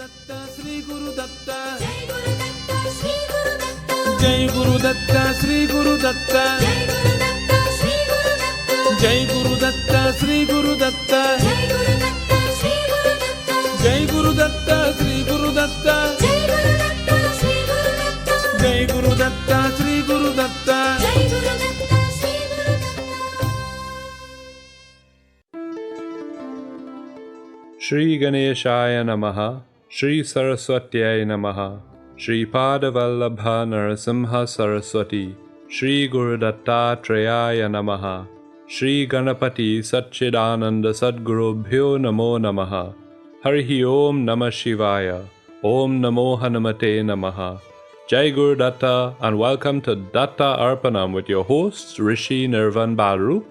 Datta, Sri Guru Datta, Jai Guru Datta, Sri Guru Datta, Jai Guru Datta, Sri Guru Datta, Jai Guru Datta, Sri Guru Datta, Jai Guru Datta, Sri Guru Datta. Shri Ganeshaya Namaha, Shri Saraswatyaya Namaha, Shri Padavallabha Narasimha Saraswati, Shri Guru Dattatreya Namaha, Shri Ganapati Satchidananda Sadgurubhyo Namo Namaha, Harihi Om Namah Shivaya, Om Namo Hanumate Namaha. Jai Guru Datta and welcome to Datta Arpanam with your hosts Rishi Nirvan Balrup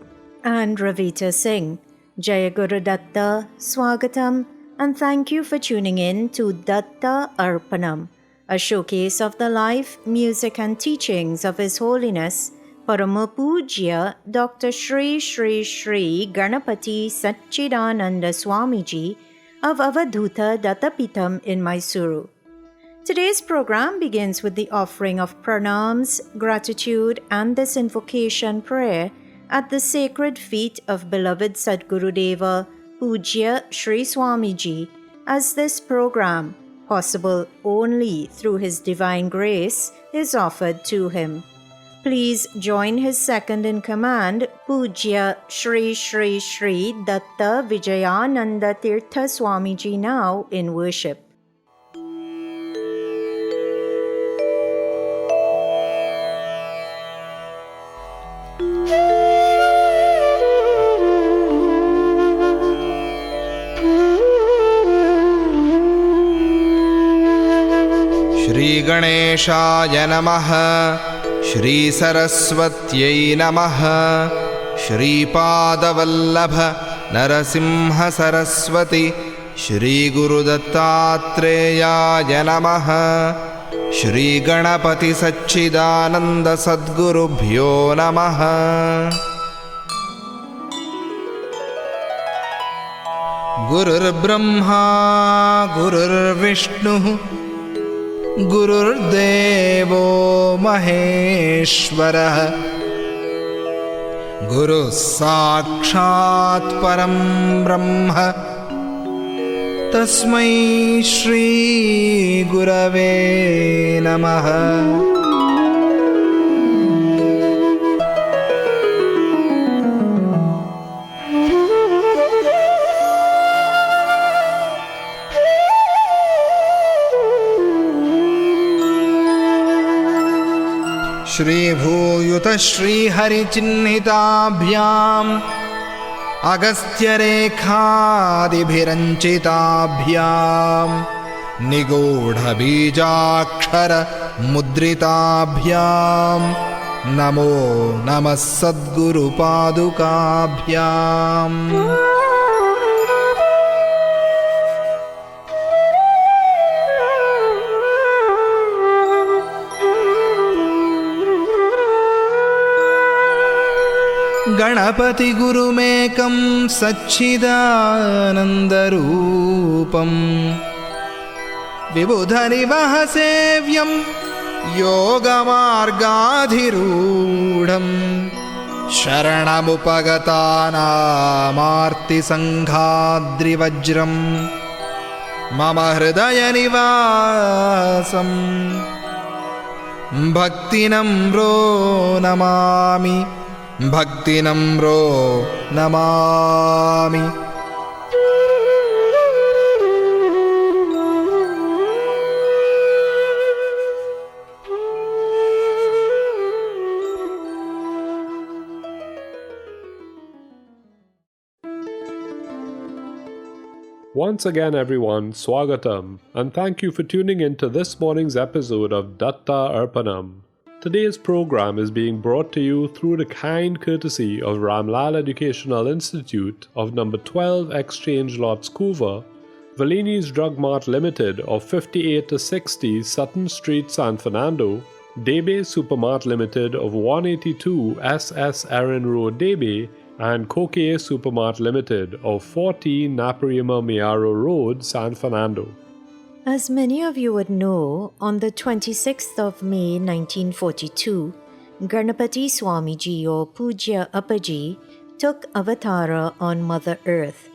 and Ravita Singh. Jaya Guru Datta, Swagatam, and thank you for tuning in to Datta Arpanam, a showcase of the life, music and teachings of His Holiness Parama Pujya Dr. Shri Shri Shri Ganapati Satchidananda Swamiji of Avadhuta Dattapitam in Mysuru. Today's program begins with the offering of pranams, gratitude and this invocation prayer at the sacred feet of beloved Sadgurudeva Pujya Shri Swamiji, as this program, possible only through His divine grace, is offered to him. Please join his second in command, Pujya Shri Shri Shri Datta Vijayananda Tirtha Swamiji, now in worship. Shri गणेशाय नमः, श्री सरस्वत्यै नमः, श्रीपादवल्लभ नरसिंह सरस्वती, श्री गुरुदत्तात्रेयाय नमः, श्री गणपति सच्चिदानंद सद्गुरुभ्यो नमः। गुरुर्ब्रह्मा गुरुर्विष्णुः गुरुर्देवो महेश्वरः, गुरुः साक्षात् परं ब्रह्म, तस्मै श्री गुरवे नमः। श्रीभूयुत श्रीहरिचिह्निताभ्याम् अगस्त्यरेखादिभिरञ्चिताभ्याम् निगूढबीजाक्षरमुद्रिताभ्याम् नमो नमः सद्गुरुपादुकाभ्याम्। गणपति गुरुमेकं सच्चिदानन्दरूपं, विबुधनिवहसेव्यं योगमार्गाधिरूढं, शरणमुपगतानामार्तिसङ्घाद्रिवज्रं मम हृदयनिवासं भक्तिनम्रो Namami, भक्तिनम्रो Namami. Once again everyone, Swagatam, and thank you for tuning in to this morning's episode of Datta Arpanam. Today's program is being brought to you through the kind courtesy of Ramlal Educational Institute of number 12 Exchange Lots Couva, Valini's Drug Mart Limited of 58 to 60 Sutton Street, San Fernando, Debe Supermart Limited of 182 SS Erin Road, Debe, and Koke Supermart Limited of 40 Naparima Miaro Road, San Fernando. As many of you would know, on the 26th of May 1942, Ganapati Swamiji or Pujya Appaji took avatara on Mother Earth.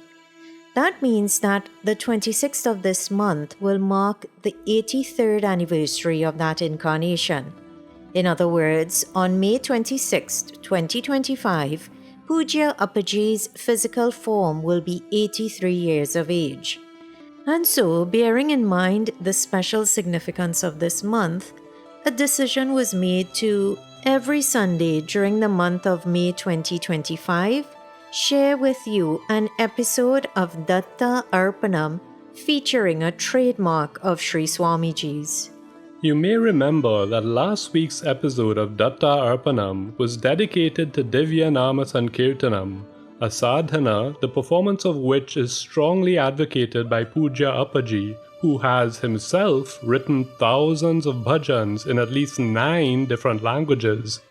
That means that the 26th of this month will mark the 83rd anniversary of that incarnation. In other words, on May 26, 2025, Pujya Appaji's physical form will be 83 years of age. And so, bearing in mind the special significance of this month, a decision was made to, every Sunday during the month of May 2025, share with you an episode of Datta Arpanam featuring a trademark of Sri Swamiji's. You may remember that last week's episode of Datta Arpanam was dedicated to Divya Nama Sankirtanam, a sadhana the performance of which is strongly advocated by Pujya Appaji, who has himself written thousands of bhajans in at least 9 different languages.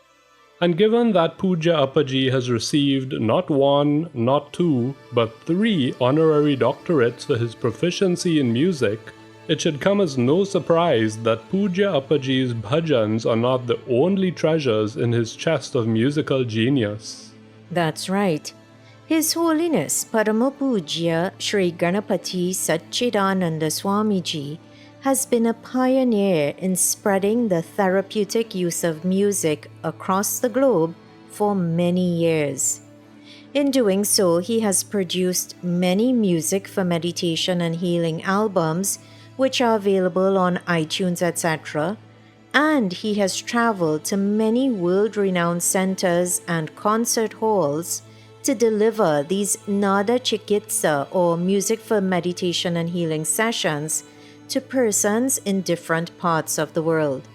And given that Pujya Appaji has received not 1, not 2, but 3 honorary doctorates for his proficiency in music, it should come as no surprise that Pujya Appaji's bhajans are not the only treasures in his chest of musical genius. That's right. His Holiness Parama Pujya Sri Ganapati Satchidananda Swamiji has been a pioneer in spreading the therapeutic use of music across the globe for many years. In doing so, he has produced many music for meditation and healing albums, which are available on iTunes, etc., and he has traveled to many world-renowned centers and concert halls to deliver these Nada Chikitsa or music for meditation and healing sessions to persons in different parts of the world.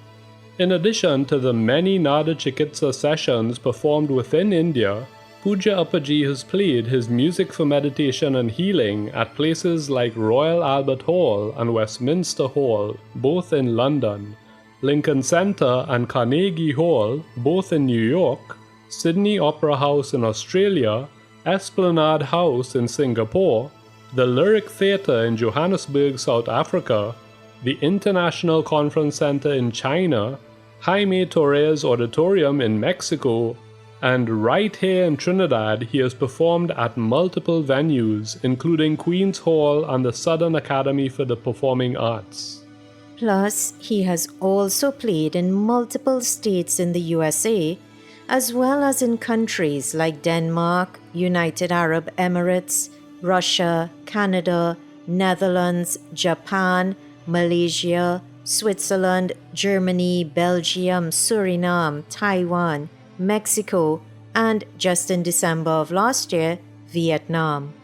In addition to the many Nada Chikitsa sessions performed within India, Pujya Appaji has played his music for meditation and healing at places like Royal Albert Hall and Westminster Hall, both in London, Lincoln Center and Carnegie Hall, both in New York, Sydney Opera House in Australia, Esplanade House in Singapore, the Lyric Theatre in Johannesburg, South Africa, the International Conference Center in China, Jaime Torres Auditorium in Mexico, and right here in Trinidad he has performed at multiple venues, including Queen's Hall and the Southern Academy for the Performing Arts. Plus, he has also played in multiple states in the USA, as well as in countries like Denmark, United Arab Emirates, Russia, Canada, Netherlands, Japan, Malaysia, Switzerland, Germany, Belgium, Suriname, Taiwan, Mexico, and just in December of last year, Vietnam.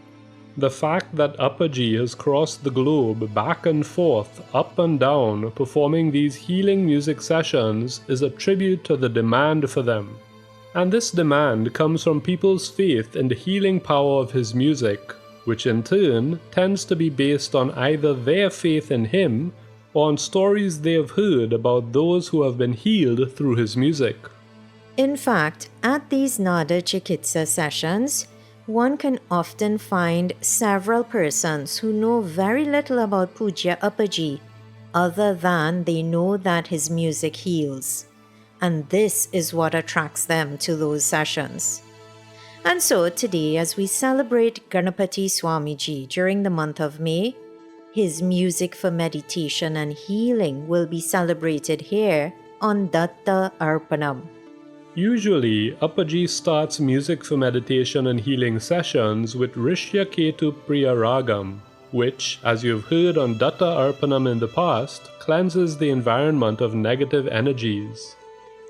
The fact that Appaji has crossed the globe back and forth, up and down, performing these healing music sessions is a tribute to the demand for them. And this demand comes from people's faith in the healing power of his music, which in turn tends to be based on either their faith in him or on stories they have heard about those who have been healed through his music. In fact, at these Nada Chikitsa sessions, one can often find several persons who know very little about Pujya Appaji, other than they know that his music heals. And this is what attracts them to those sessions. And so today, as we celebrate Ganapati Swamiji during the month of May, his music for meditation and healing will be celebrated here on Datta Arpanam. Usually, Appaji starts music for meditation and healing sessions with Rishya Ketu Priya Ragam, which, as you've heard on Datta Arpanam in the past, cleanses the environment of negative energies.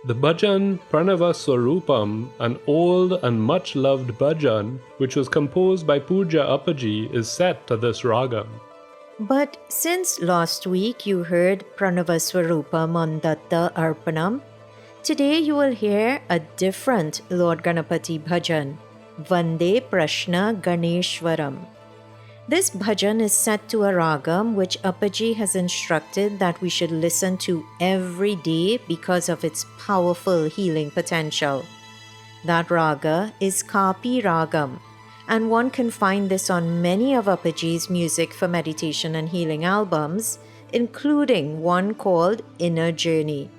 The bhajan Pranava Swarupam, an old and much loved bhajan, which was composed by Pujya Appaji, is set to this ragam. But since last week you heard Pranava Swarupam on Datta Arpanam, today you will hear a different Lord Ganapati bhajan, Vande Prashna Ganeshwaram. This bhajan is set to a ragam which Appaji has instructed that we should listen to every day because of its powerful healing potential. That raga is Kapi Ragam, and one can find this on many of Appaji's music for meditation and healing albums, including one called Inner Journey.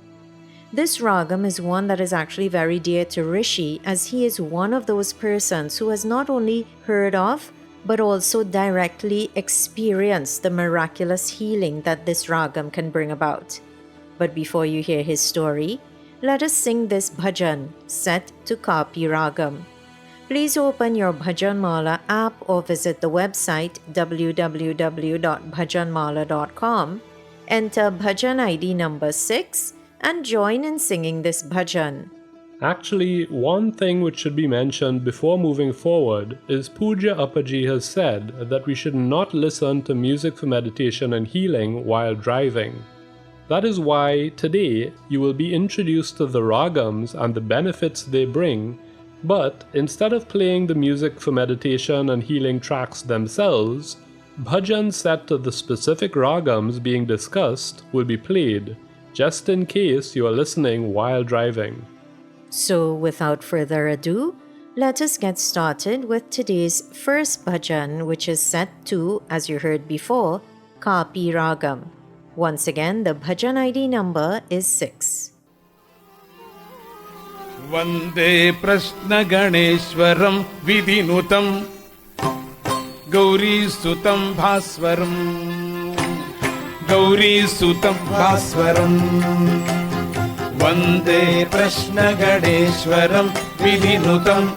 This ragam is one that is actually very dear to Rishi, as he is one of those persons who has not only heard of but also directly experienced the miraculous healing that this ragam can bring about. But before you hear his story, let us sing this bhajan set to Kapi ragam. Please open your Bhajan Mala app or visit the website www.bhajanmala.com, enter bhajan ID number 6 and join in singing this bhajan. Actually, one thing which should be mentioned before moving forward is Pujya Appaji has said that we should not listen to music for meditation and healing while driving. That is why today you will be introduced to the ragams and the benefits they bring, but instead of playing the music for meditation and healing tracks themselves, bhajans set to the specific ragams being discussed will be played, just in case you are listening while driving. So, without further ado, let us get started with today's first bhajan, which is set to, as you heard before, Kapi ragam. Once again, the bhajan ID number is 6. Vande Prashna Ganeshwaram Vidhinutam Gauri Sutam Bhaswaram Gauri Sutam Bhaswaram Vande Prashna Ganeshwaram Vidhinutam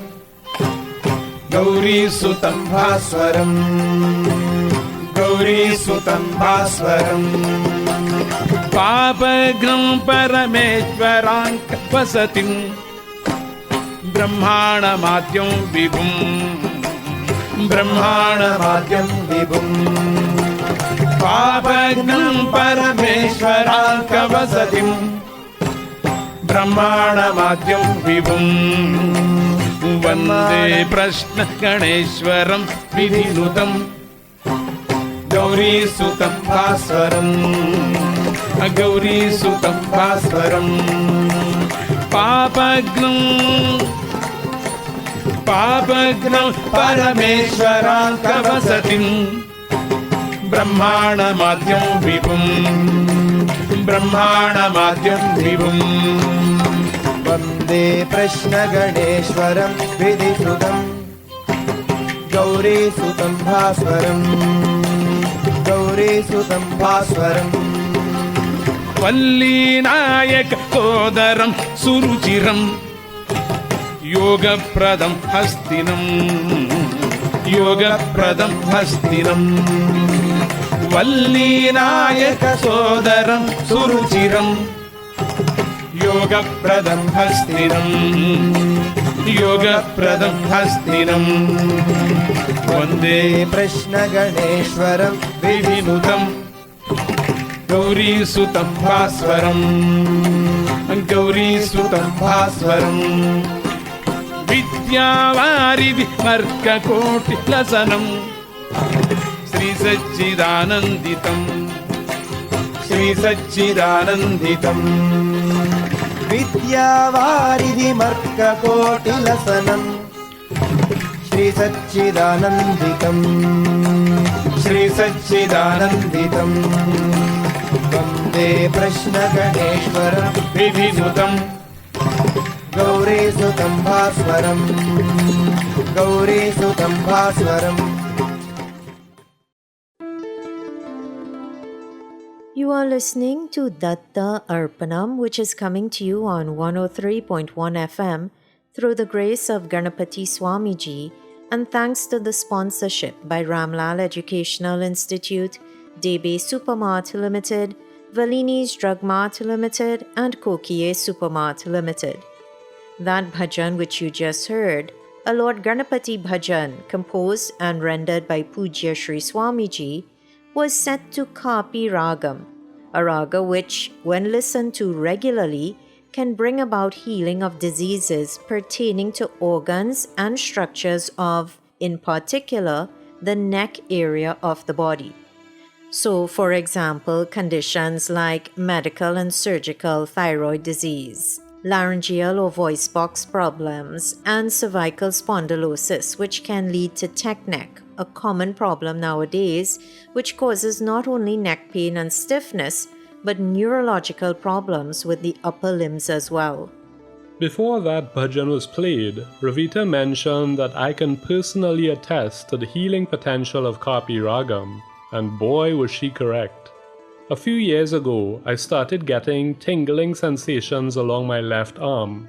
Gauri Sutam Bhaswaram Gauri Sutam Bhaswaram Papagram Parameshwaranka Vasatim Brahmana Madhyam Vibhum Brahmana Madhyam Vibhum Papagnam Parameshwaranka Vasatim Brahmana Madhyam Vibhum Vande Prashna Ganeshwaram Vidhinutam Gauri Sutam Bhaswaram Gauri Sutam Bhaswaram Papagnam Parameshwaranka Vasatim Brahmana Madhyam Vibhum Brahmana Madhyam Vibhum Vande Prashna Ganeshwaram Vidhinutam Gauri Sutam Bhaswaram Gauri Sutam Bhaswaram Valli Nayaka Sodaram Suruchiram Yoga Pradam Hastinam Yoga Pradam Hastinam Valli Nayaka Sodaram Suruchiram Yoga Pradam Hastinam Yoga Pradam Hastinam Vande Prashna Ganeshwaram Vidhinutam Gauri Sutam Bhaswaram Gauri Sutam Bhaswaram Vidyavaridi Marka Koti Lasanam Sri Satchidananditam Sri Satchidananditam Vidyavaridi Marka Koti Lasanam Shri Satchidananditam Sri Satchidananditam Vande Prashna Ganeshwaram Vidhinutam Gauri Sutam Bhaswaram Gauri Sutam Bhaswaram. You are listening to Datta Arpanam, which is coming to you on 103.1 FM through the grace of Ganapati Swamiji and thanks to the sponsorship by Ramlal Educational Institute, Debe Supermart Limited, Valini's Drug Mart Limited and Kokie Supermart Limited. That bhajan which you just heard, a Lord Ganapati bhajan composed and rendered by Pujya Sri Swamiji, was set to Kapi ragam, a raga which, when listened to regularly, can bring about healing of diseases pertaining to organs and structures of, in particular, the neck area of the body. So, for example, conditions like medical and surgical thyroid disease, laryngeal or voice box problems, and cervical spondylosis, which can lead to tech neck a common problem nowadays, which causes not only neck pain and stiffness, but neurological problems with the upper limbs as well. Before that bhajan was played, Ravita mentioned that I can personally attest to the healing potential of Kapi Ragam, and boy was she correct. A few years ago, I started getting tingling sensations along my left arm.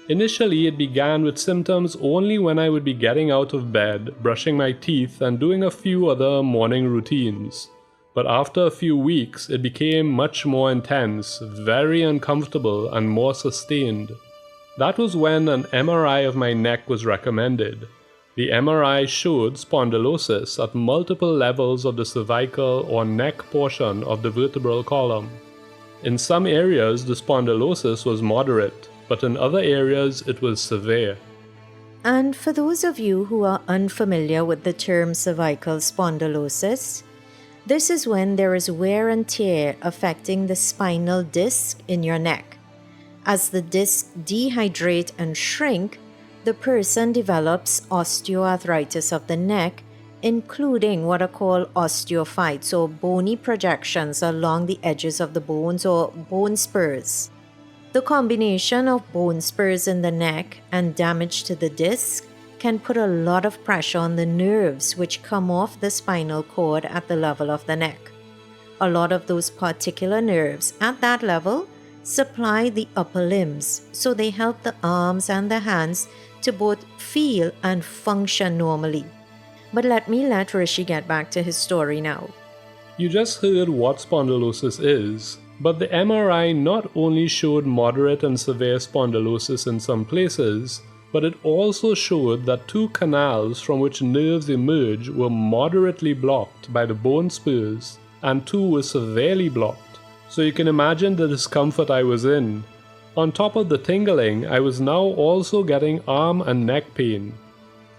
Initially, it began with symptoms only when I would be getting out of bed, brushing my teeth, and doing a few other morning routines. But after a few weeks, it became much more intense, very uncomfortable, and more sustained. That was when an MRI of my neck was recommended. The MRI showed spondylosis at multiple levels of the cervical or neck portion of the vertebral column. In some areas, the spondylosis was moderate, but in other areas, it was severe. And for those of you who are unfamiliar with the term cervical spondylosis, this is when there is wear and tear affecting the spinal disc in your neck. As the disc dehydrate and shrink, the person develops osteoarthritis of the neck, including what are called osteophytes, or bony projections along the edges of the bones, or bone spurs. The combination of bone spurs in the neck and damage to the disc can put a lot of pressure on the nerves which come off the spinal cord at the level of the neck. A lot of those particular nerves at that level supply the upper limbs, so they help the arms and the hands to both feel and function normally. But let Rishi get back to his story now. You just heard what spondylosis is, but the MRI not only showed moderate and severe spondylosis in some places, but it also showed that 2 canals from which nerves emerge were moderately blocked by the bone spurs, and 2 were severely blocked. So you can imagine the discomfort I was in. On top of the tingling, I was now also getting arm and neck pain.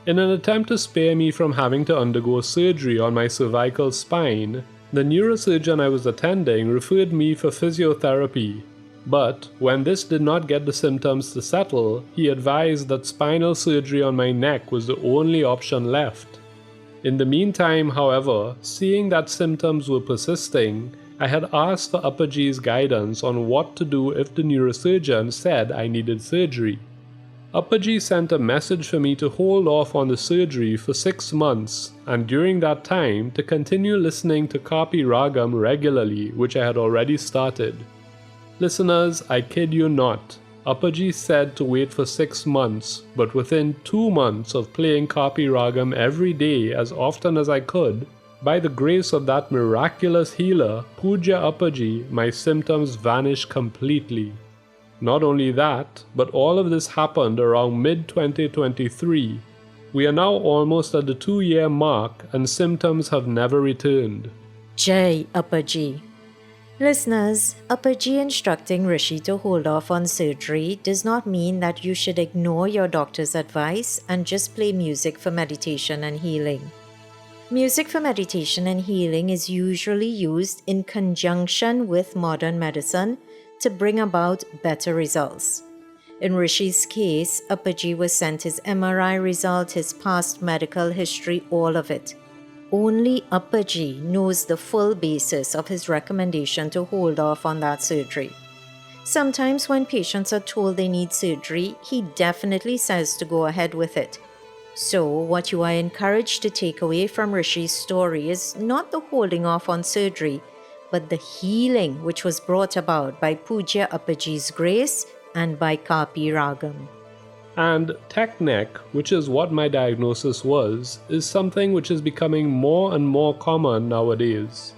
In an attempt to spare me from having to undergo surgery on my cervical spine, the neurosurgeon I was attending referred me for physiotherapy. But when this did not get the symptoms to settle, he advised that spinal surgery on my neck was the only option left. In the meantime, however, seeing that symptoms were persisting, I had asked for Appaji's guidance on what to do if the neurosurgeon said I needed surgery. Appaji sent a message for me to hold off on the surgery for 6 months, and during that time to continue listening to Kapi Ragam regularly, which I had already started. Listeners, I kid you not, Appaji said to wait for 6 months, but within 2 months of playing Kapi Ragam every day as often as I could, by the grace of that miraculous healer, Puja Appaji, my symptoms vanished completely. Not only that, but all of this happened around mid-2023. We are now almost at the 2-year mark and symptoms have never returned. Jai Appaji. Listeners, Appaji instructing Rishi to hold off on surgery does not mean that you should ignore your doctor's advice and just play music for meditation and healing. Music for meditation and healing is usually used in conjunction with modern medicine to bring about better results. In Rishi's case, Appaji was sent his MRI result, his past medical history, all of it. Only Appaji knows the full basis of his recommendation to hold off on that surgery. Sometimes when patients are told they need surgery, he definitely says to go ahead with it. So, what you are encouraged to take away from Rishi's story is not the holding off on surgery, but the healing which was brought about by Puja Appaji's grace and by Kapi Ragam. And tech neck, which is what my diagnosis was, is something which is becoming more and more common nowadays.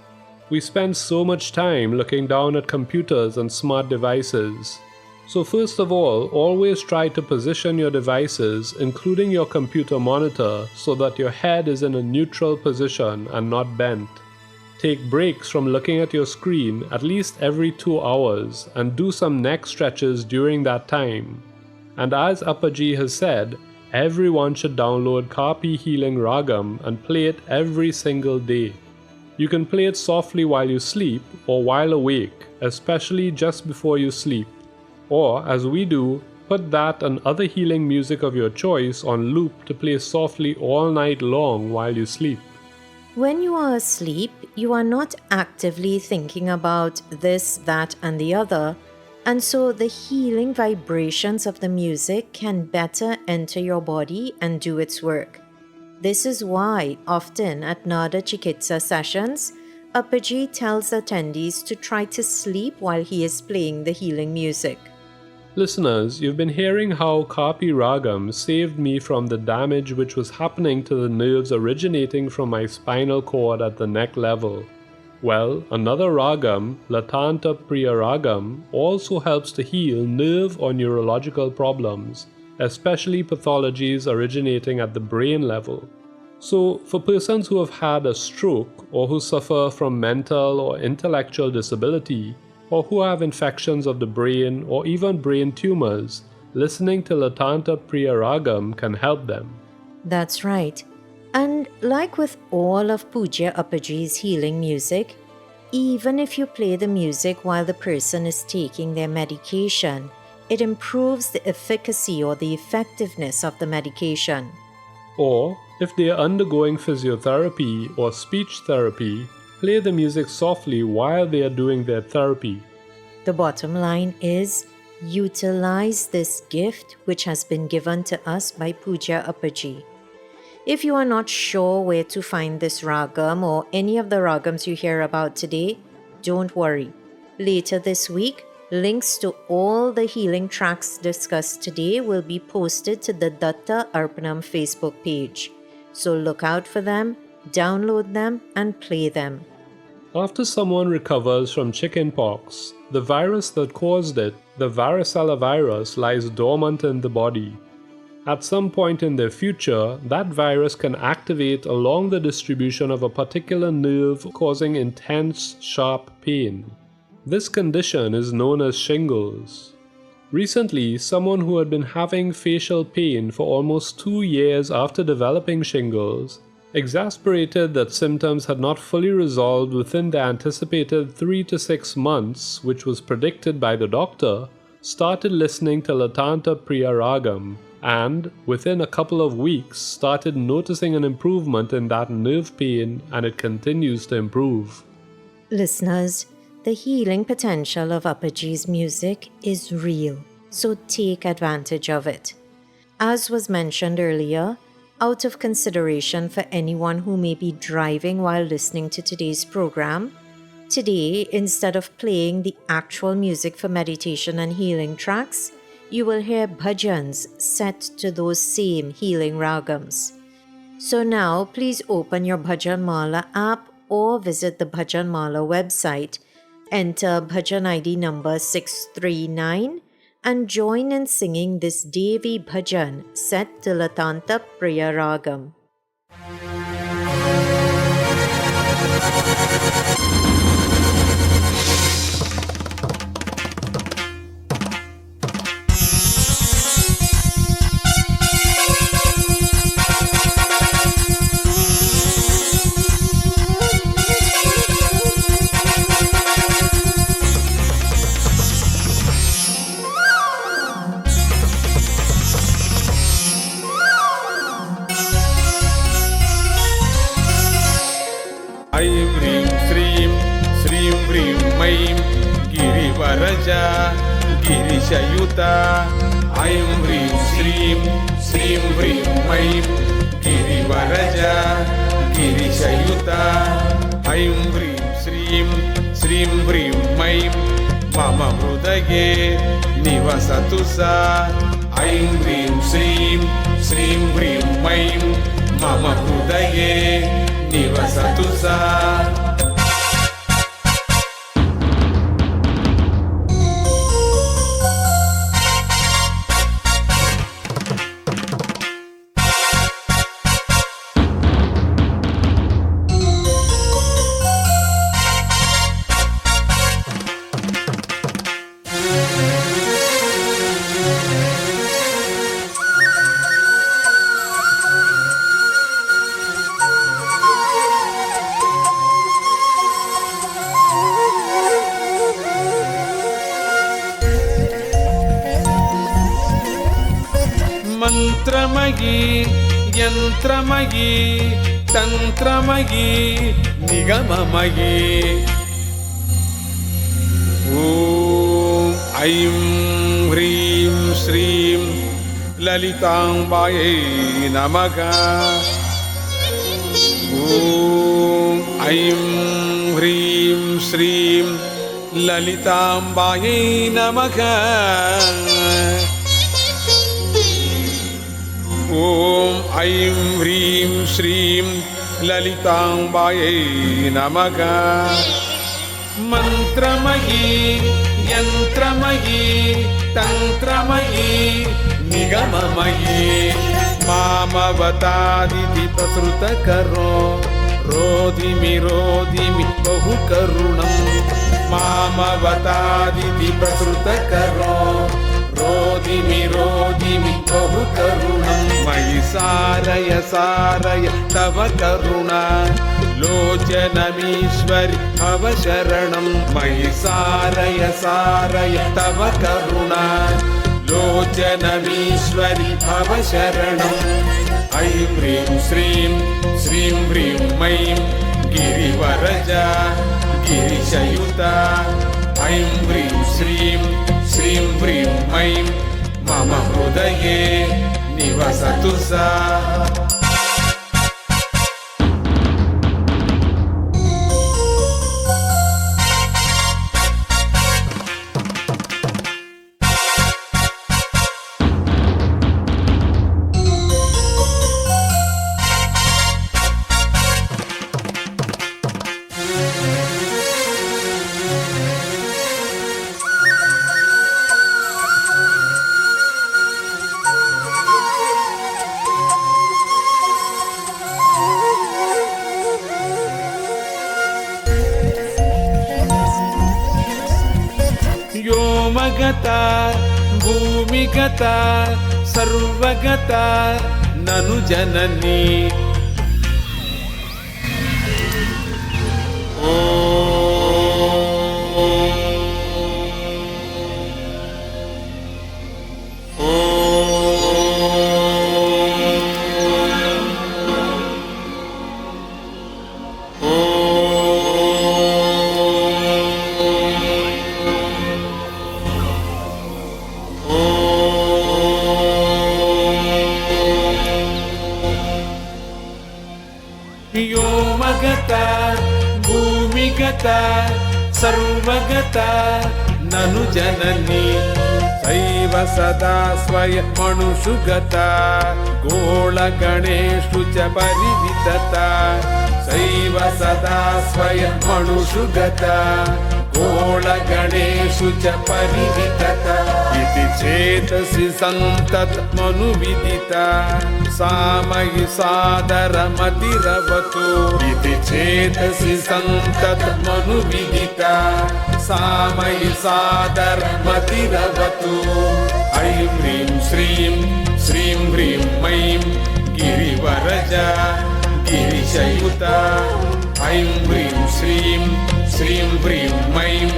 We spend so much time looking down at computers and smart devices. So first of all, always try to position your devices, including your computer monitor, so that your head is in a neutral position and not bent. Take breaks from looking at your screen at least every 2 hours and do some neck stretches during that time. And as Appaji has said, everyone should download Kapi Healing Ragam and play it every single day. You can play it softly while you sleep or while awake, especially just before you sleep. Or, as we do, put that and other healing music of your choice on loop to play softly all night long while you sleep. When you are asleep, you are not actively thinking about this, that, and the other, and so the healing vibrations of the music can better enter your body and do its work. This is why, often at Nada Chikitsa sessions, Appaji tells attendees to try to sleep while he is playing the healing music. Listeners, you've been hearing how Kapi Ragam saved me from the damage which was happening to the nerves originating from my spinal cord at the neck level. Well, another ragam, Latanta Priya Ragam, also helps to heal nerve or neurological problems, especially pathologies originating at the brain level. So, for persons who have had a stroke or who suffer from mental or intellectual disability, or who have infections of the brain or even brain tumors, listening to Latanta Priya Ragam can help them. That's right. And like with all of Pujya Appaji's healing music, even if you play the music while the person is taking their medication, it improves the efficacy or the effectiveness of the medication. Or, if they are undergoing physiotherapy or speech therapy, play the music softly while they are doing their therapy. The bottom line is, utilize this gift which has been given to us by Pujya Appaji. If you are not sure where to find this ragam or any of the ragams you hear about today, don't worry. Later this week, links to all the healing tracks discussed today will be posted to the Datta Arpanam Facebook page. So look out for them, download them, and play them. After someone recovers from chickenpox, the virus that caused it, the varicella virus, lies dormant in the body. At some point in their future, that virus can activate along the distribution of a particular nerve, causing intense, sharp pain. This condition is known as shingles. Recently, someone who had been having facial pain for almost 2 years after developing shingles, exasperated that symptoms had not fully resolved within the anticipated 3 to 6 months, which was predicted by the doctor, started listening to Latanta Priya Ragam and, within a couple of weeks, started noticing an improvement in that nerve pain, and it continues to improve. Listeners, the healing potential of Appaji's music is real, so take advantage of it. As was mentioned earlier, out of consideration for anyone who may be driving while listening to today's program, today, instead of playing the actual music for meditation and healing tracks, you will hear bhajans set to those same healing ragams. So now, please open your Bhajan Mala app or visit the Bhajan Mala website, enter Bhajan ID number 639, and join in singing this Devi Bhajan set to Latanta Priya Ragam. ऐं ह्रीं श्रीं श्रीं ह्रीं मैं गिरिवरजा गिरिशयुता ऐं ह्रीं श्रीं श्रीं ह्रीं मैं गिरिवरजा गिरिशयुता ऐं ह्रीं श्रीं श्रीं ह्रीं मैं मम हृदये निवसतु सा ऐं ह्रीं श्रीं श्रीं ह्रीं मैं मम हृदये निवसतु सा మంత్రమయీ యంత్రమయీ తంత్రమయీ నిగమమయీ ఓం ఐం హ్రీం శ్రీం లలితాంబాయై నమః. ఓం ఐం హ్రీం శ్రీం లలితాంబాయై నమః. ఓం ఐం హ్రీం శ్రీం లలితాంబాయై నమః. మంత్రమయీ యంత్రమయీ తంత్రమయీ నిగమమయీ మామవతాదితి ప్రసృతకరో రోధిమి రోధిమి బహుకరుణం. మామవతాదితి ప్రసృతకరో రోధిమి రోధిమి బహుకరుణం. మయి సారయ సారయ తవ కరుణ లోచనమీశ్వరి భవ శరణం. మయి సారయ సారయ తవ కరుణ లోచనమీశ్వరి భవ శరణం. ఐం హ్రీం శ్రీం శ్రీం హ్రీం ఐం గిరివరజ గిరిశయుత. ఐం హ్రీం శ్రీం శ్రీం హ్రీం ఐం మమ హృదయే నివసతు సా. వ్యోమగత భూమిగత సర్వగత నను జనని. వ్యోమగత భూమిగత సర్వగత నను జనని. శైవ సదా స్వయమణుషుగత గోళ గణేషు చ పరివితత. శైవ సదా స్వయమణుషుగత గోళ గణేషు చ పరివితత. ఇతి చేతసి సంతతమను విదిత సామయి సాదరమతిరవతు. ఇతి చేతసి సంతతమను విదిత సామయి సాదరమతిరవతు. ఐం హ్రీం శ్రీం శ్రీం హ్రీం ఐం గిరివరజ గిరిశయుత. ఐం హ్రీం శ్రీం శ్రీం హ్రీం ఐం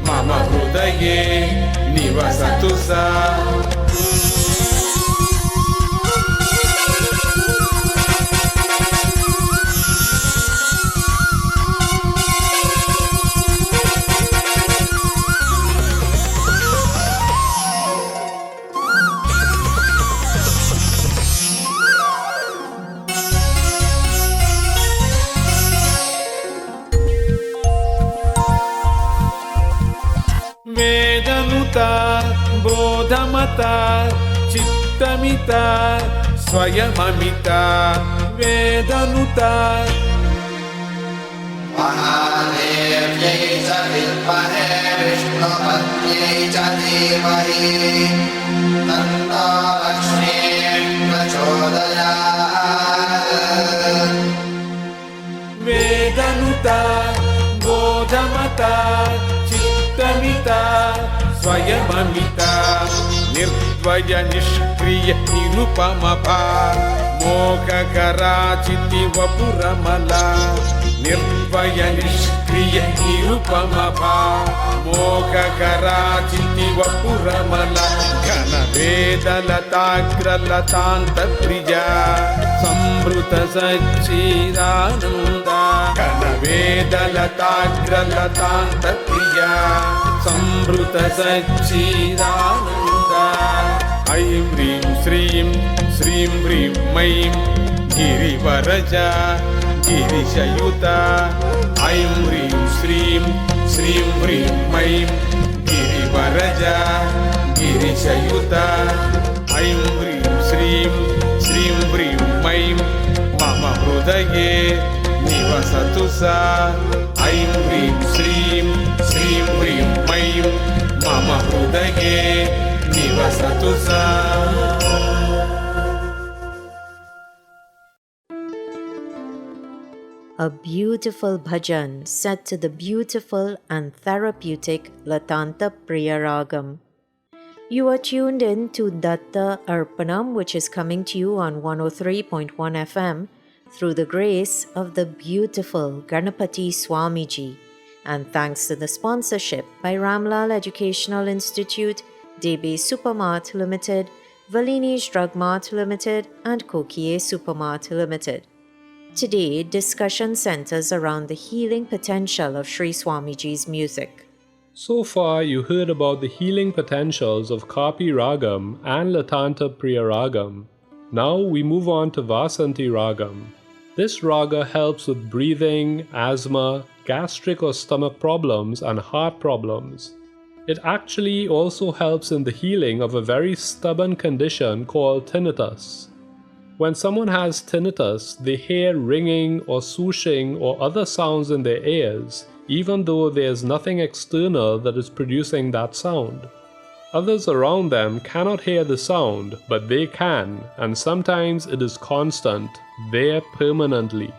మమ హృదయే నివసతు సా. వేదనుత బోధమత చిత్తమిత స్వయమమిత. వేదనుత महादेव्यै च विद्महे विष्णुपत्न्यै च धीमहि तन्नो लक्ष्मीः प्रचोदयात्. వేదనుత బోధమత చిత్తమిత స్వయమమిత. నిర్ద్వయ నిష్క్రియ నిరుపమభ మోహకరాచితి వపురమల. నిర్ద్వయ నిష్క్రియ నిరుపమభ మోహకరాచితి వపురమల ఘన వేదలతాగ్రలతాంత ప్రియా సంభృత సచ్చిదానంద ఘన వేదలతాగ్రలతాంత ప్రియా సంభృత సచ్చిదానంద ఐం హ్రీం శ్రీం శ్రీం హ్రీం మైం గిరివరజ గిరిశయుత ఐం హ్రీం శ్రీం శ్రీం హ్రీం మైం గిరివరజ గిరిశయుత ఐం హ్రీం శ్రీం శ్రీం హ్రీం మైం మమ హృదయే నివసతు సా ఐం హ్రీం శ్రీం శ్రీం హ్రీం మైం మమ హృదయే నివసతు సా. A beautiful bhajan set to the beautiful and therapeutic Latanta Priya Ragam. You are tuned in to Datta Arpanam, which is coming to you on 103.1 FM through the grace of the beautiful Ganapati Swamiji, and thanks to the sponsorship by Ramlal Educational Institute, DB Supermart Limited, Valini's Drug Mart Limited, and Kokie Supermart Limited. Today, discussion centers around the healing potential of Sri Swamiji's music. So far, you heard about the healing potentials of Kapi Ragam and Latanta Priya Ragam. Now we move on to Vasanti Ragam. This raga helps with breathing, asthma, gastric or stomach problems, and heart problems. It actually also helps in the healing of a very stubborn condition called tinnitus. When someone has tinnitus, they hear ringing or swooshing or other sounds in their ears, even though there's nothing external that is producing that sound. Others around them cannot hear the sound, but they can, and sometimes it is constant, there permanently.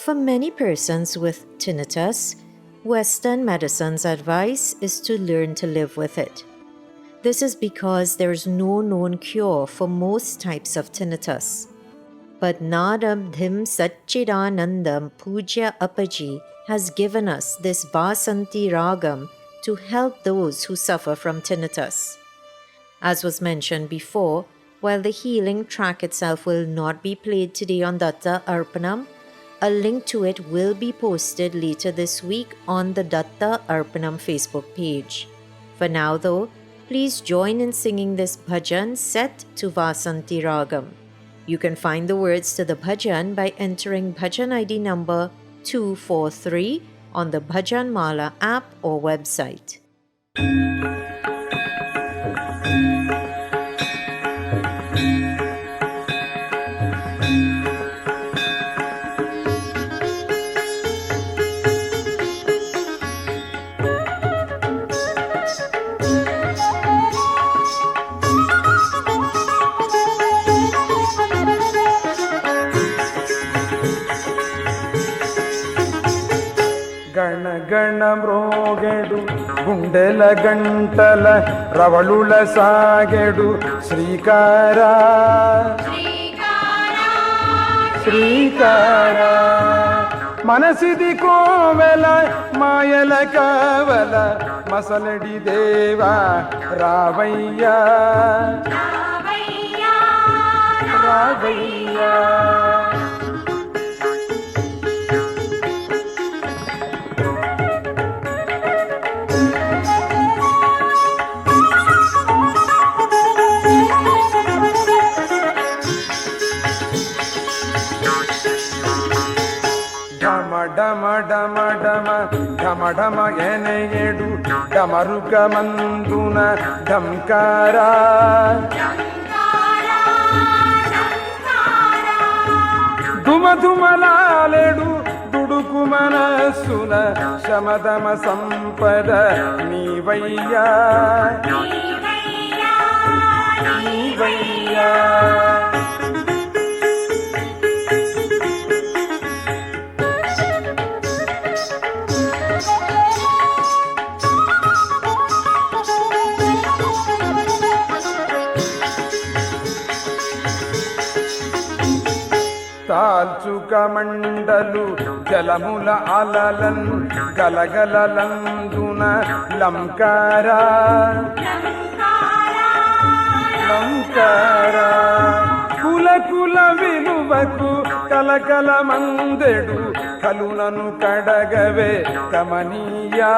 For many persons with tinnitus, Western medicine's advice is to learn to live with it. This is because there is no known cure for most types of tinnitus. But Nadabdhim Satchidanandam Pujya Appaji has given us this Vasanti Ragam to help those who suffer from tinnitus. As was mentioned before, while the healing track itself will not be played today on Datta Arpanam, a link to it will be posted later this week on the Datta Arpanam Facebook page. For now though, please join in singing this bhajan set to Vasanti Ragam. You can find the words to the bhajan by entering bhajan ID number 243 on the Bhajan Mala app or website. గణ గణ మ్రోగెడు గుండెల గంటల రవళుల సాగెడు శ్రీకారా శ్రీకారా మనసిది కోవెల మాయల కావల మసలడి దేవా రావయ్యా రావయ్యా. డమ డమ డమ ఢమ ఢమ ఎనయేడు డమరుక మందున ఢంకారా ధుమ ధుమలాలెడు దుడుకు మనస్సున శమదమ సంపద నీవయ్యా నీవయ్యా. తాల్చుక మండలు జలముల అలలన్ గలగలలందున లంకార లంకార కుల కుల విలువకు కలకల మందెడు కలునను కడగవే కమనీయా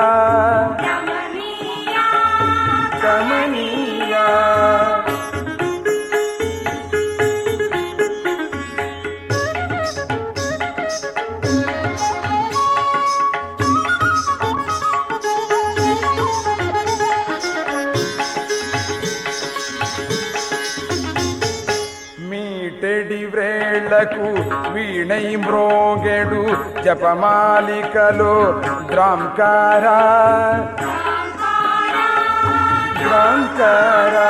కమనీయా మీటెడి వ్రేళ్లకు వీణై మ్రోగెడు జపమాలికలో ద్రాంకారా ద్రాంకారా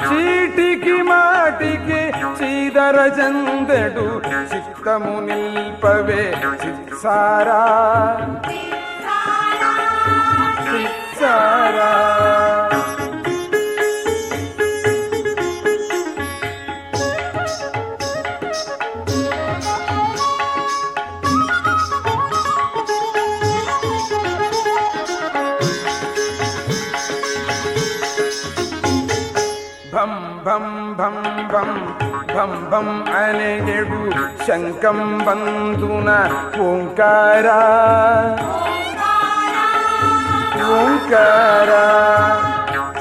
చీటికి మాటికి చీదర చందెడు చిత్తము నిల్పవే చిత్సారా చిత్సారా భం భం భం భం భం భం అనేడు శంఖం బందున ఓంకార ఓంకార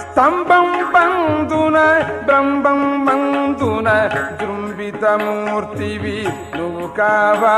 స్తంభం బందున బ్రహ్మం బందున జృంభితమూర్తివి నువ్వు కావా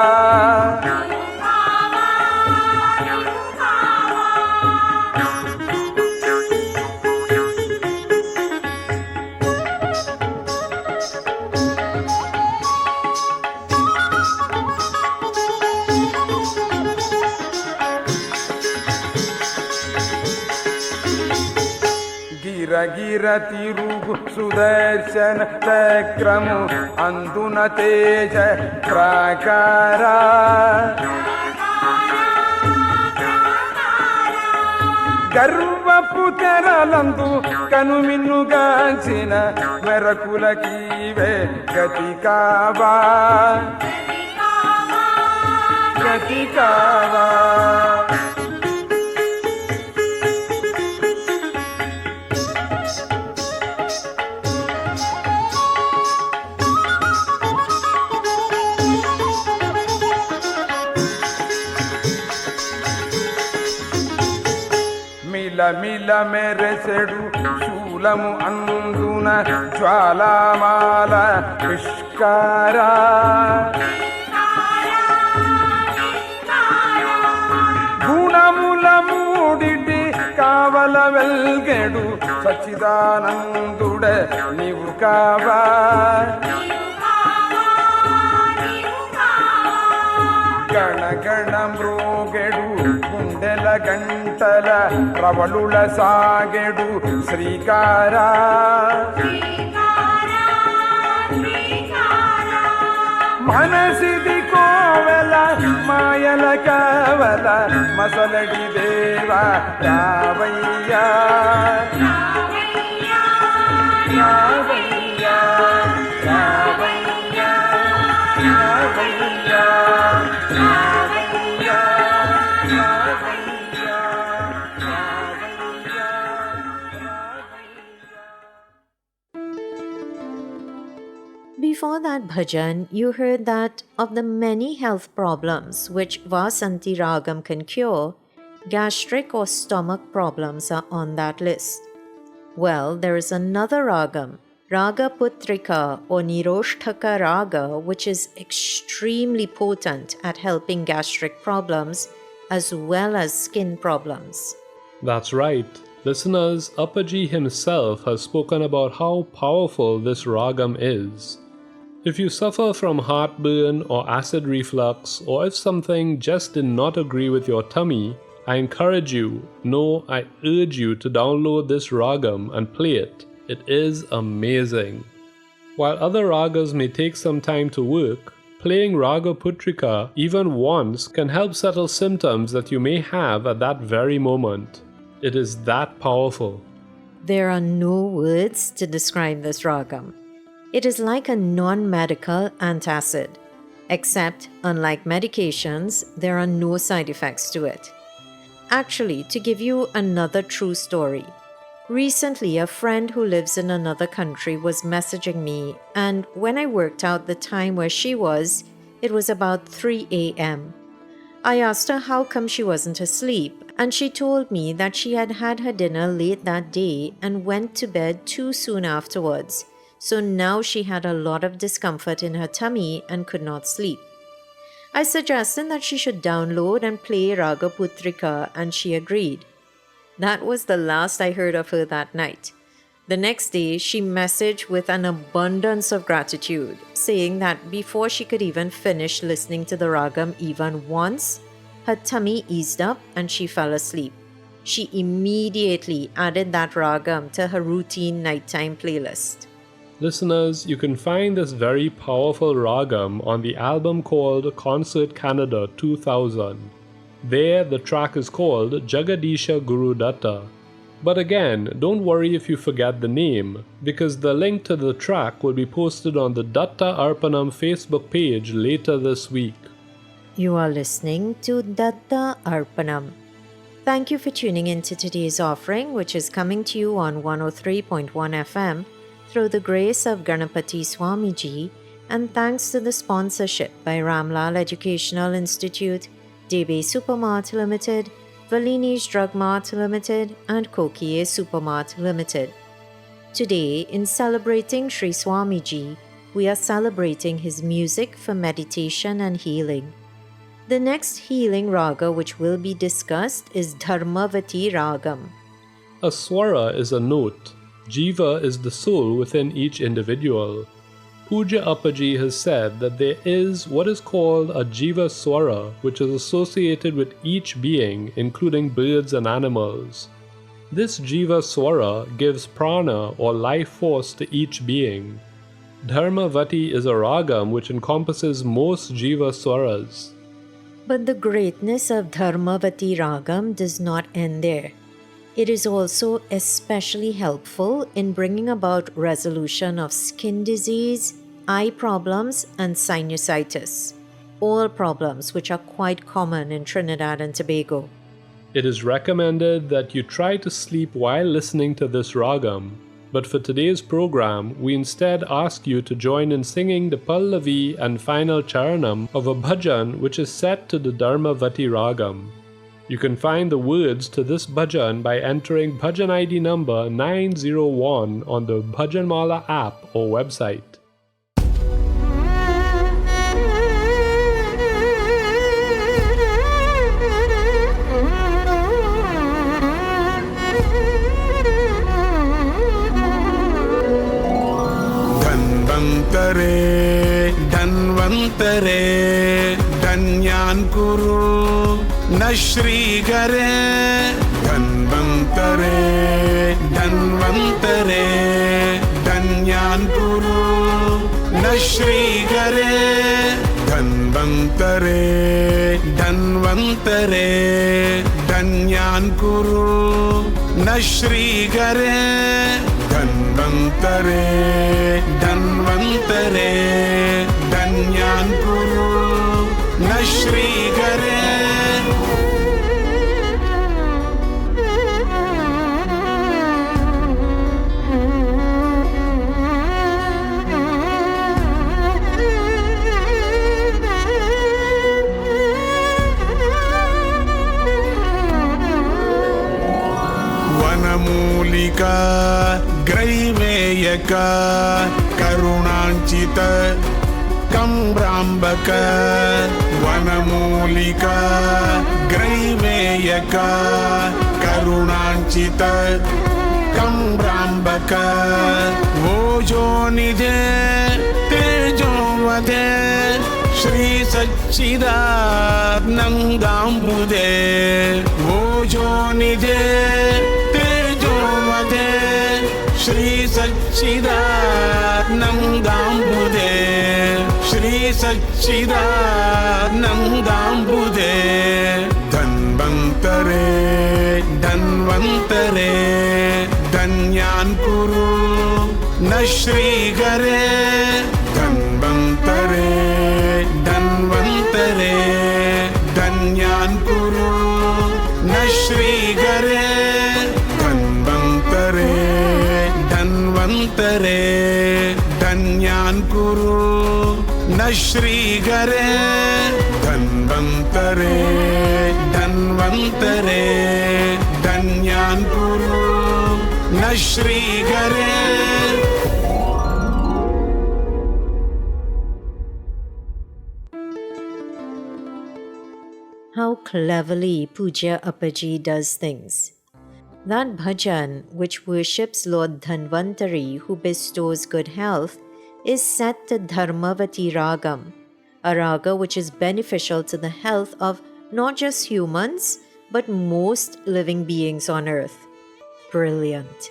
గిరగిర తిరుగు సుదర్శన చక్రము అందున తేజ ప్రాకార గర్వపు తెరలందు కనుమిన్నుగాంచిన మెరకులకీవే గతి కావా గతి కావా మిల మెరసెడు శూలము అందున జ్వాలామాల విష్కారా గుణముల మూడిటి కావల వెల్గెడు సచ్చిదానందుడ నీవు కావా గణగణ మృగెడు గుండెల గంటల రవళుల సాగెడు శ్రీకారా మనసిది కోవెల మాయల కవల మసలడి దేవా రావయ్యా రావయ్యా రావయ్యా రావయ్యా Before that bhajan, you heard that of the many health problems which Vasanti Ragam can cure, gastric or stomach problems are on that list. Well, there is another ragam, Raga Putrika or Niroshtaka Raga, which is extremely potent at helping gastric problems as well as skin problems. That's right. Listeners, Appaji himself has spoken about how powerful this ragam is. If you suffer from heartburn or acid reflux, or if something just did not agree with your tummy, I encourage you, no, I urge you to download this ragam and play it. It is amazing. While other ragas may take some time to work, playing Raga Putrika even once can help settle symptoms that you may have at that very moment. It is that powerful. There are no words to describe this ragam. It is like a non-medical antacid, except, unlike medications, there are no side effects to it. Actually, to give you another true story. Recently, a friend who lives in another country was messaging me, and when I worked out the time where she was, it was about 3 a.m. I asked her how come she wasn't asleep, and she told me that she had had her dinner late that day and went to bed too soon afterwards, so now she had a lot of discomfort in her tummy and could not sleep. I suggested that she should download and play Raga Putrika, and she agreed. That was the last I heard of her that night. The next day, she messaged with an abundance of gratitude, saying that before she could even finish listening to the ragam even once, her tummy eased up and she fell asleep. She immediately added that ragam to her routine nighttime playlist. Listeners, you can find this very powerful ragam on the album called Concert Canada 2000. There, the track is called Jagadisha Guru Datta. But again, don't worry if you forget the name, because the link to the track will be posted on the Datta Arpanam Facebook page later this week. You are listening to Datta Arpanam. Thank you for tuning in to today's offering, which is coming to you on 103.1 FM through the grace of Ganapati Swamiji, and thanks to the sponsorship by Ramlal Educational Institute, Debe Supermart Limited, Valini's Drug Mart Limited, and Kokie Supermart Limited. Today, in celebrating Sri Swamiji, we are celebrating his music for meditation and healing. The next healing raga which will be discussed is Dharmavati Ragam. A swara is a note. Jiva is the soul within each individual. Pujya Appaji has said that there is what is called a Jiva Swara, which is associated with each being, including birds and animals. This Jiva Swara gives prana or life force to each being. Dharmavati is a ragam which encompasses most Jiva Swaras. But the greatness of Dharmavati Ragam does not end there. It is also especially helpful in bringing about resolution of skin disease, eye problems, and sinusitis, all problems which are quite common in Trinidad and Tobago. It is recommended that you try to sleep while listening to this ragam, but for today's program, we instead ask you to join in singing the Pallavi and final charanam of a bhajan which is set to the Dharmavati ragam. You can find the words to this bhajan by entering bhajan ID number 901 on the Bhajanmala app or website. धन्वन्तरे धन्यान् कुरु न श्रीकरे धन्वन्तरे धन्यान् कुरु न श्रीकरे धन्वन्तरे धन्यान् कुरु न श्रीकरे धन्वन्तरे धन्यान् कुरु न श्रीकरे वनमूलिका ग्रैवेयका करुणाञ्चित कम्राम्बक वनमूलिका ग्रैवेयका करुणाञ्चित कम्राम्बक ओजो निधे तेजो वधे श्री सच्चिदानन्दाम्बुदे ओजो निधे तेजो वधे श्री सच्चिदानन्दाम्बुदे श्री सच्चिदानन्दाम्बुदे धन्वन्तरे धन्यान् कुरु न श्रीकरे धन्वन्तरे धन्यान् कुरु न श्रीगरे धन्वन्तरे धन्वन्तरे धन्यान् कुरु न श्रीगरे धन्वन्तरे धन्वन्तरे धन्यान् कुरु न श्रीगरे. How cleverly Pujya Appaji does things. That bhajan, which worships Lord Dhanvantari, who bestows good health, is set to Dharmavati Ragam, a raga which is beneficial to the health of not just humans, but most living beings on earth. Brilliant.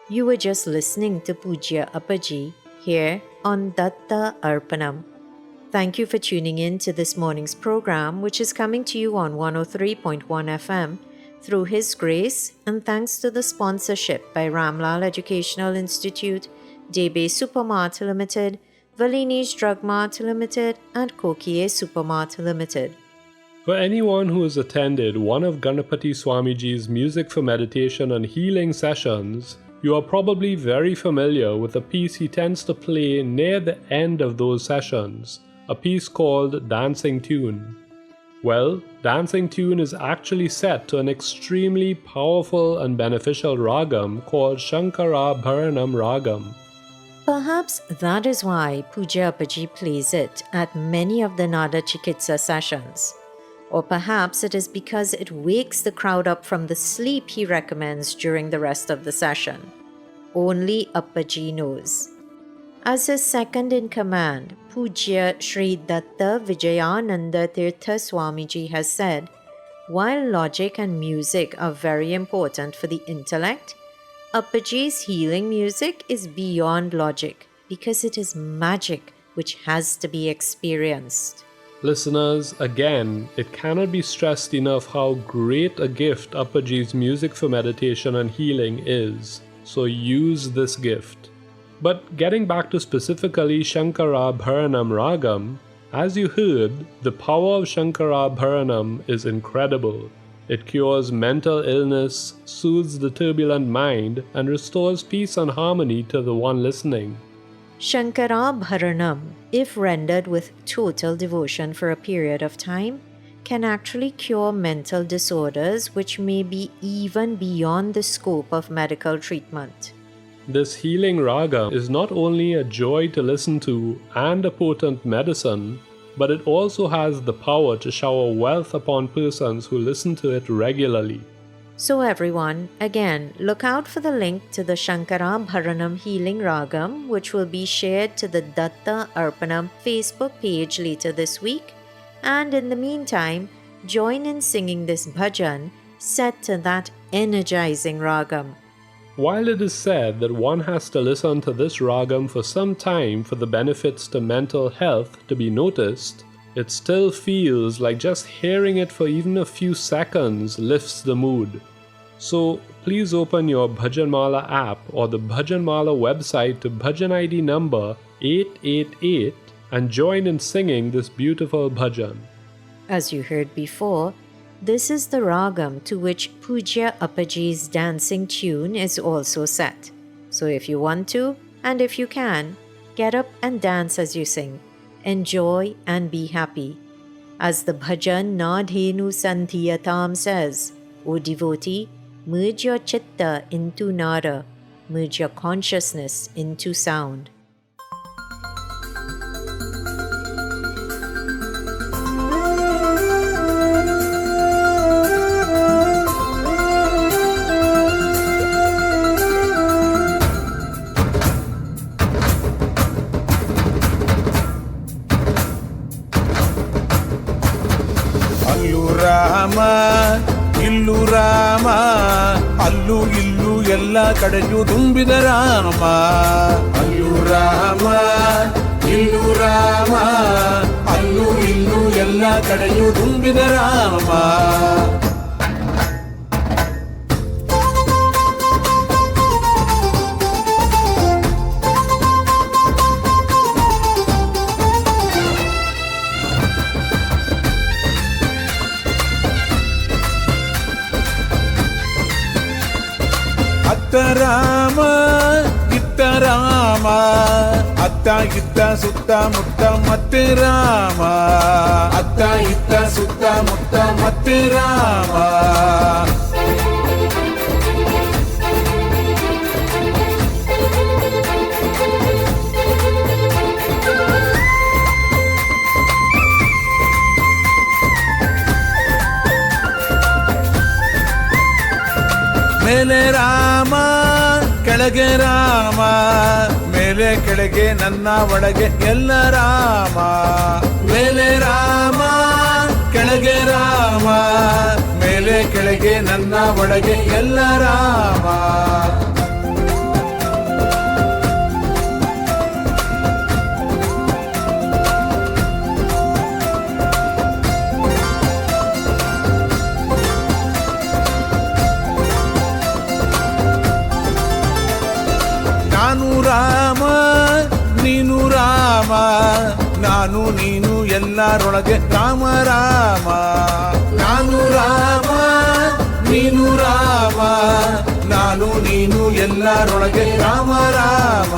You were just listening to Pujya Appaji here on Datta Arpanam. Thank you for tuning in to this morning's program, which is coming to you on 103.1 FM through His Grace, and thanks to the sponsorship by Ramlal Educational Institute, Debe Supermart Limited, Valini's Drug Mart Limited, and Kokie Supermart Limited. For anyone who has attended one of Ganapati Swamiji's music for meditation and healing sessions, you are probably very familiar with a piece he tends to play near the end of those sessions, a piece called Dancing Tune. Well, Dancing Tune is actually set to an extremely powerful and beneficial ragam called Shankara Bharanam Ragam. Perhaps that is why Pujya Appaji plays it at many of the Nada Chikitsa sessions. Or perhaps it is because it wakes the crowd up from the sleep he recommends during the rest of the session. Only Appaji knows. As his second in command, Pujya Sri Datta Vijayananda Tirtha Swamiji has said, while logic and music are very important for the intellect, Appaji's healing music is beyond logic because it is magic which has to be experienced. Listeners, again, it cannot be stressed enough how great a gift Appaji's music for meditation and healing is, so use this gift. But getting back to specifically Shankara Bharanam Ragam, as you heard, the power of Shankara Bharanam is incredible. It cures mental illness, soothes the turbulent mind, and restores peace and harmony to the one listening. Shankara Bharanam, if rendered with total devotion for a period of time, can actually cure mental disorders which may be even beyond the scope of medical treatment. This healing raga is not only a joy to listen to and a potent medicine, but it also has the power to shower wealth upon persons who listen to it regularly. So everyone, again, look out for the link to the Shankara Bharanam Healing Ragam, which will be shared to the Datta Arpanam Facebook page later this week. And in the meantime, join in singing this bhajan set to that energizing ragam. While it is said that one has to listen to this ragam for some time for the benefits to mental health to be noticed, it still feels like just hearing it for even a few seconds lifts the mood. So please open your Bhajanmala app or the Bhajanmala website to Bhajan ID number 888 and join in singing this beautiful bhajan. As you heard before, this is the ragam to which Pujya Appaji's dancing tune is also set. So if you want to, and if you can, get up and dance as you sing. Enjoy and be happy. As the bhajan Nadhenu Sandhiyatam says, O devotee, merge your chitta into nada, merge your consciousness into sound. ಇಲ್ಲು Rama ಅಲ್ಲು ಇಲ್ಲು ಎಲ್ಲ ಕಡೆಯೂ ತುಂಬಿದ ರಾಮ ಅಲ್ಲು ರಾಮ ಇಲ್ಲು ರಾಮ ಅಲ್ಲು ಇಲ್ಲು ಎಲ್ಲ ಕಡೆಯೂ ತುಂಬಿದ ರಾಮ ಅತ್ತ ರಾಮ ಇತ್ತ ರಾಮ, ಅತ್ತ ಇತ್ತ ಸುತ್ತ ಮುತ್ತ ಮತ್ತೆ ರಾಮ, ಅತ್ತ ಇತ್ತ ಸುತ್ತ ಮುತ್ತ ಮತ್ತೆ ರಾಮ. ಮೇಲೆ ರಾಮ ಕೆಳಗೆ ರಾಮ, ಮೇಲೆ ಕೆಳಗೆ ನನ್ನ ಒಳಗೆ ಎಲ್ಲ ರಾಮ. ಮೇಲೆ ರಾಮ ಕೆಳಗೆ ರಾಮ, ಮೇಲೆ ಕೆಳಗೆ ನನ್ನ ಒಳಗೆ ಎಲ್ಲ ರಾಮ. ನಾನು ರಾಮ ನೀನು ರಾಮ, ನಾನು ನೀನು ಎಲ್ಲರೊಳಗೆ ರಾಮ ರಾಮ. ನಾನು ರಾಮ ನೀನು ರಾಮ, ನಾನು ನೀನು ಎಲ್ಲರೊಳಗೆ ರಾಮ ರಾಮ.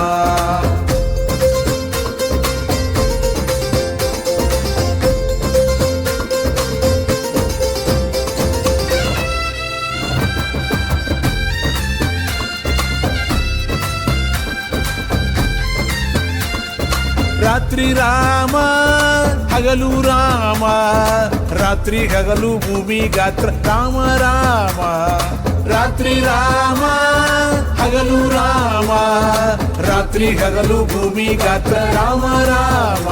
ರಾತ್ರಿ ರಾಮ ಹಗಲು ರಾಮ, ರಾತ್ರಿ ಹಗಲು ಭೂಮಿ ಗಾತ್ರ ರಾಮ ರಾಮ. ರಾತ್ರಿ ರಾಮ ಹಗಲು ರಾಮ, ರಾತ್ರಿ ಹಗಲು ಭೂಮಿ ಗಾತ್ರ ರಾಮ ರಾಮ.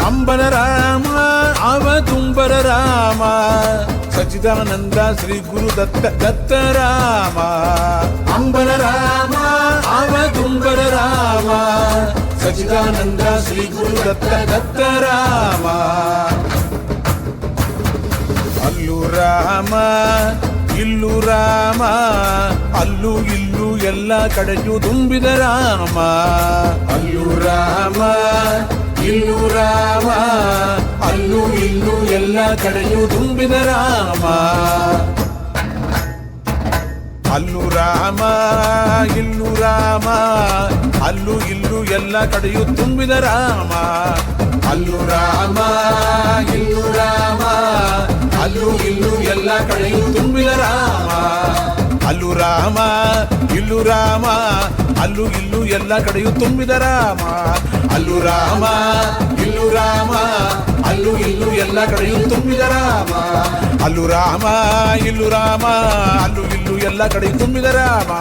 ಅಂಬರ ರಾಮ ಅವತುಂಬರ ರಾಮ, ಸಚ್ಚಿದಾನಂದ ಶ್ರೀ ಗುರು ದತ್ತ ದತ್ತ ರಾಮ. ಅಂಬರ ರಾಮ ಅವತುಂಬರ ರಾಮ, ಸಚ್ಚಿದಾನಂದ ಶ್ರೀ ಗುರು ದತ್ತ ದತ್ತ ರಾಮ. ಅಲ್ಲೂ ರಾಮ ಇಲ್ಲೂ ರಾಮ, ಅಲ್ಲೂ ಇಲ್ಲೂ ಎಲ್ಲ ಕಡೆಯೂ ತುಂಬಿದ ರಾಮ. ಅಲ್ಲೂ ರಾಮ ಇಲ್ಲೂ ರಾಮ, ಅಲ್ಲೂ ಇಲ್ಲೂ ಎಲ್ಲ ಕಡೆಯೂ ತುಂಬಿದ ರಾಮ. ಅಲ್ಲೂ ರಾಮ ಇಲ್ಲೂ ರಾಮ, ಅಲ್ಲೂ ಇಲ್ಲೂ ಎಲ್ಲ ಕಡೆಯೂ ತುಂಬಿದ ರಾಮ. ಅಲ್ಲೂ ರಾಮ ಇಲ್ಲೂ ರಾಮ, ಅಲ್ಲೂ ಇಲ್ಲೂ ಎಲ್ಲ ಕಡೆಯೂ ತುಂಬಿದ ರಾಮ. ಅಲ್ಲೂ ರಾಮ ಇಲ್ಲೂ ರಾಮ, ಅಲ್ಲೂ ಇಲ್ಲೂ ಎಲ್ಲ ಕಡೆಯೂ ತುಂಬಿದ ರಾಮ. ಅಲ್ಲೂ ರಾಮ ಇಲ್ಲೂ ರಾಮ, ಅಲ್ಲೂ ಇಲ್ಲೂ ಎಲ್ಲ ಕಡೆಯೂ ತುಂಬಿದ ರಾಮ. ಅಲ್ಲೂ ರಾಮ ಇಲ್ಲೂ ರಾಮ, ಅಲ್ಲೂ ಇಲ್ಲೂ ಎಲ್ಲ ಕಡೆಯೂ ತುಂಬಿದ ರಾಮ.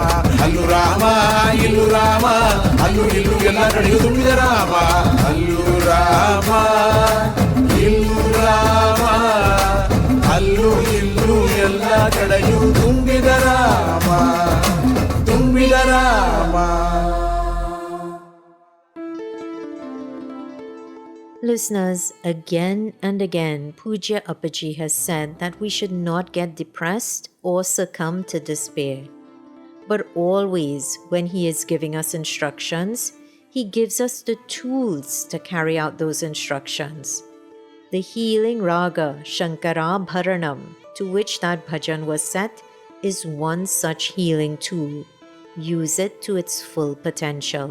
ಅಲ್ಲೂ ರಾಮ ಇಲ್ಲೂ ರಾಮ, ಅಲ್ಲೂ ಇಲ್ಲೂ ಎಲ್ಲ ಕಡೆಯೂ ತುಂಬಿದ ರಾಮ. ಅಲ್ಲೂ ರಾಮ ಇಲ್ಲೂ ರಾಮ, ಅಲ್ಲೂ ಇಲ್ಲೂ ಎಲ್ಲ ಕಡೆಯೂ ತುಂಬಿದ ರಾಮ, ತುಂಬಿದ Rama. Listeners, again and again, Pujya Appaji has said that we should not get depressed or succumb to despair. But always, when he is giving us instructions, he gives us the tools to carry out those instructions. The healing raga, Shankara Bharanam, to which that bhajan was set, is one such healing tool. Use it to its full potential.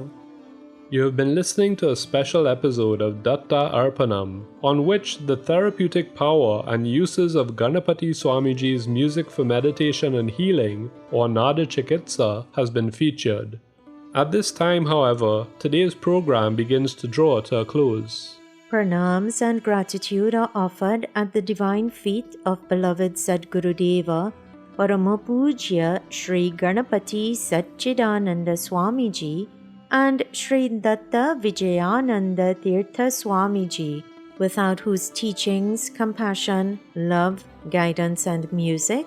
You have been listening to a special episode of Datta Arpanam, on which the therapeutic power and uses of Ganapati Swamiji's music for meditation and healing, or Nada Chikitsa, has been featured. At this time, however, today's program begins to draw to a close. Pranams and gratitude are offered at the divine feet of beloved Sadgurudeva, Paramapujya Sri Ganapati Satchidananda Swamiji and Sri Datta Vijayananda Tirtha Swamiji, without whose teachings, compassion, love, guidance and music,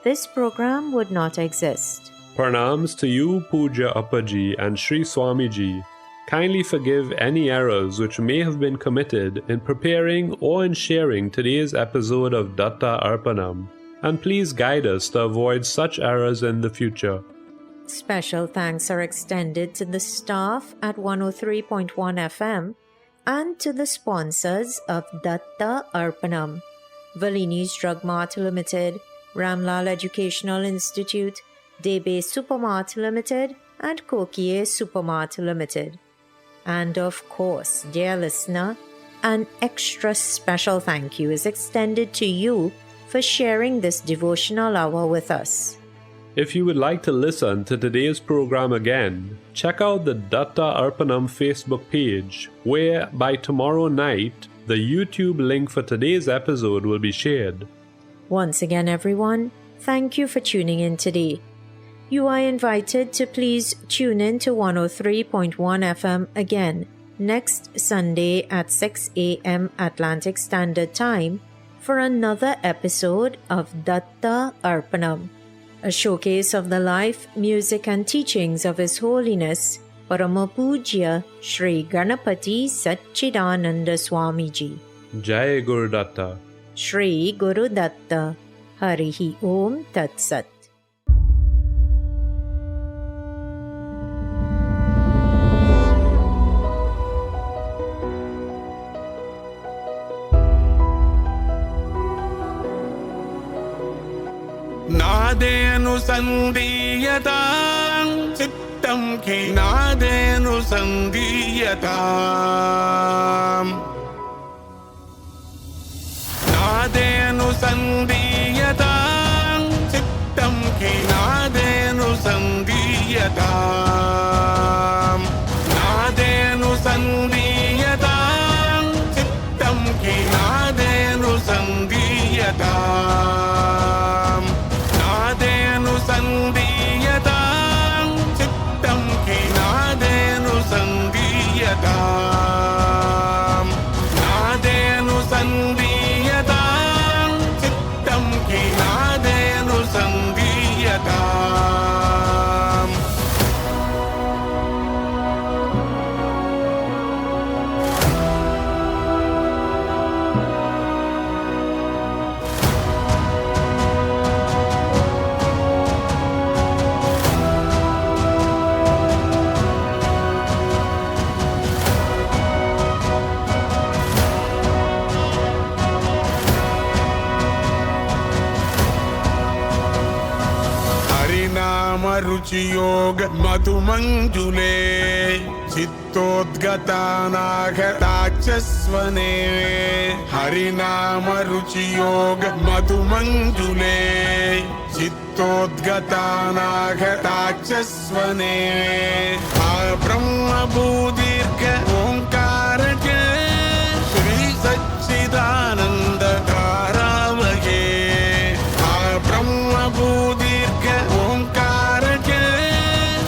this program would not exist. Pranams to you, Pujya Appaji and Sri Swamiji. Kindly forgive any errors which may have been committed in preparing or in sharing today's episode of Datta Arpanam. and please guide us to avoid such errors in the future. Special thanks are extended to the staff at 103.1 FM and to the sponsors of Datta Arpanam, Valini's Drug Mart Limited, Ramlal Educational Institute, Debe Supermart Limited, and Kokie Supermart Limited. And of course, dear listener, an extra special thank you is extended to you for sharing this devotional hour with us. If you would like to listen to today's program again, check out the Datta Arpanam Facebook page, where by tomorrow night, the YouTube link for today's episode will be shared. Once again, everyone, thank you for tuning in today. You are invited to please tune in to 103.1 FM again next Sunday at 6 a.m. Atlantic Standard Time for another episode of Datta Arpanam, a showcase of the life, music and teachings of His Holiness Paramapujya Shri Ganapati Satchidananda Swamiji. Jai Guru Datta. Shri Guru Datta. Harihi Om Tat Sat. नादेऽनुसन्धीयतां चित्तं खे नादेऽनुसन्धीयताम् नादेऽनुसन्धीयतां चित्तं खे नादेऽनुसन्धीयताम् नादेऽनुसन्धीयतां चित्तं खे नादेऽनुसन्धीयताम् नादेऽनुसन्धीयतां चित्तं खे नादेऽनुसन्धीयताम् नादेऽनुसन्धीयतां चित्तं खे नादेऽनुसन्धीयताम् रुचियोग मधुमञ्जुले चित्तोद्गतानाघटाक्षस्वने हरिनाम रुचियोग मधुमञ्जुले चित्तोद्गतानाघटाक्षस्वने ब्रह्मभूदीर्घ ओंकार श्री सच्चिदानन्द धारावहे ब्रह्मभूदीर्घ ओंकार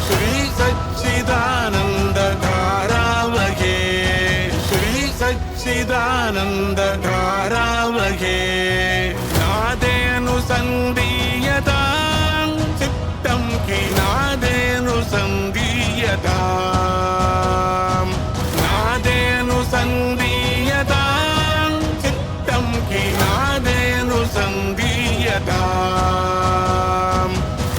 श्री सच्चिदानन्द धारावहे श्री सच्चिदानन्द धारावहे नादेऽनुसन्धीयतां चित्तं खे नादेऽनुसन्धीयतां नादेऽनुसन्धीयतां चित्तं खे नादेऽनुसन्धीयताम्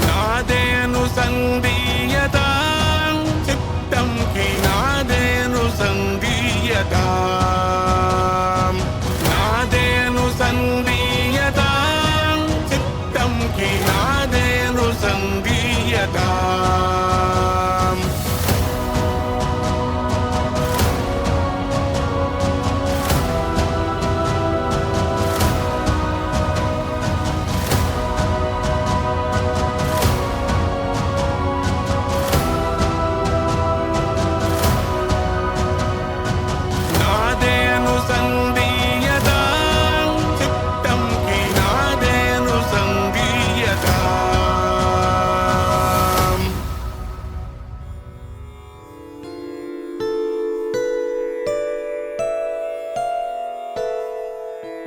नादेऽनुसन्धीयतां चित्तं खे नादेऽनुसन्धीयताम् नादेऽनुसन्धीयतां चित्तं खे नादेऽनुसन्धीयताम्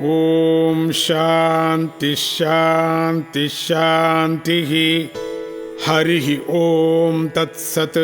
ॐ शान्ति शान्ति शान्तिः हरिः ॐ तत्सत्।